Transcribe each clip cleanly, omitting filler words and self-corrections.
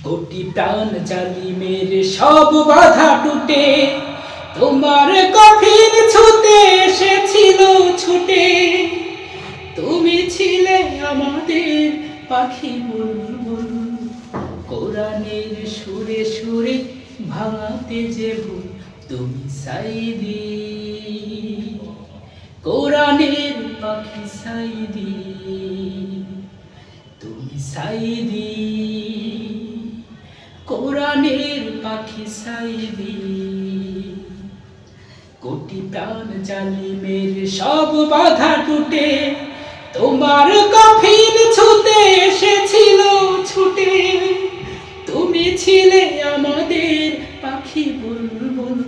কোটি প্রাণ জালিমের সব বাধা টুটে তোমার কফিন ছুতে এসেছিল ছুটে। তুমি ছিলে আমাদের পাখি বুলবুল, কোরআনের সুরে সুরে ভাঙাতে যে ভুল তুমি সাইদি, কোরআনের পাখি সাইদি, তুমি সাইদি, কোরআনের পাখি সাইদি। কোটি প্রাণ জালিমের সব বাধা টুটে তোমার কফিন ছুতে এসেছিল ছুটে। তুমি ছিলে আমাদের পাখি বুলবুল,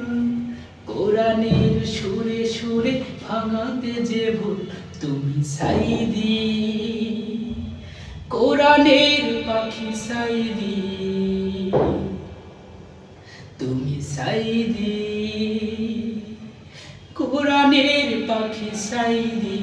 কোরআনের সুরে সুরে ভাঙাতে যে ভুল তুমি সাইদি, কোরআনের পাখি সাইদি, তুমি সাইদি, কোরআনের পাখি সাইদি।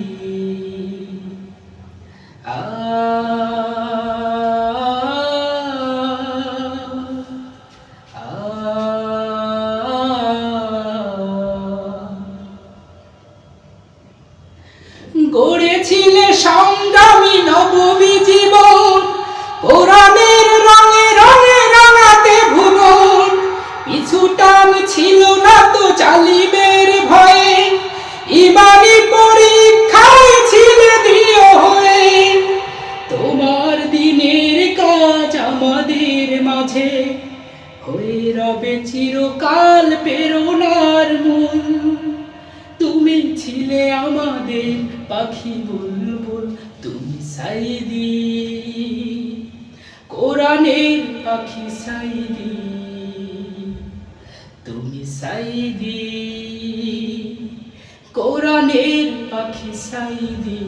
গড়েছিলে সংগ্রামী নববী জীবন, কোরআনের রঙে রঙে রাঙাতে ভুবন। পিছু টান ছিল না তো জালিমের ভয়ে, ইমানি পরীক্ষায় ছিলে দৃঢ় হয়ে। তোমার দিনের কাজ আমাদের মাঝে হয়ে রবে চিরকাল প্রেরণার মূল। তুমি ছিলে আমাদের পাখি বুলবুল, তুমি সাইদি, কোরআনের পাখি সাইদি, তুমি সাইদি, কোরআনের পাখি সাইদি।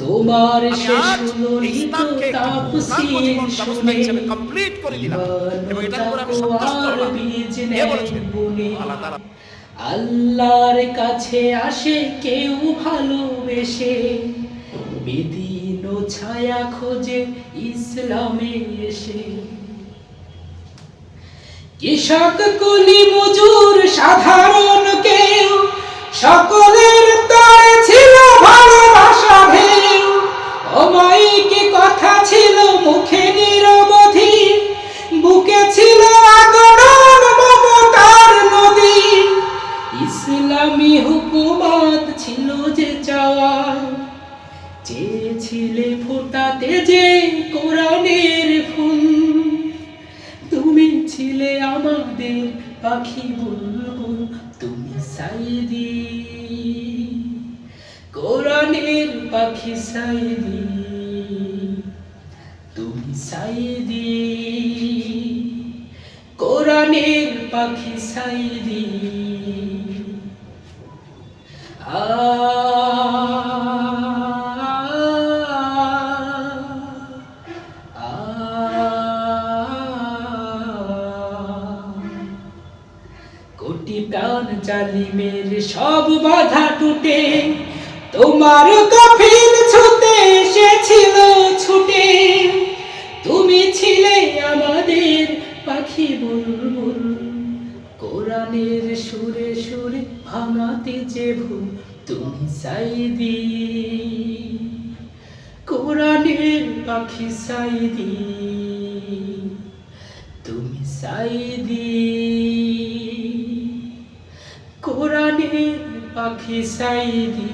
তোমার শেষ ললিত তাপসীর শুনে কমপ্লিট করে দিলাম এবং এটার উপর আমি সন্তুষ্ট হলাম। আল্লাহর কাছে আসে কেউ ভালোবেসে, বেদিন ও ছায়া খোঁজে ইসলামে এসে। কৃষক কুলি মজুর সাধারণ কেউ, সকলের তরে ছিল ভালোবাসা ঢেউ। অমায়িক কথা ছিল মুখে নিরবধি, বুকে ছিল আগরণ মমতার নদী। ইসলামী হুকুমত ছিল যে চাওয়া, চেয়েছিলে ফোটাতে যে কোরআনের ফুল। তুমি ছিলে আমাদের পাখি বুলবুল, তুমি সাইদি, কোরআনের পাখি সাইদি, তুমি সাইদি, কোরআনের পাখি সাইদি। কোটি প্রাণ জালিমের সব বাধা টুটে তোমার কফিন ছুতে এসেছিল ছুটে। তুমি ছিলে আমাদের পাখি বুলবুল, কোরআনের সুরে সুরে ভাঙাতে যে ভুল তুমি সাইদি, কোরআনের পাখি সাইদি, তুমি সাইদি, কোরআনের পাখি সাইদি।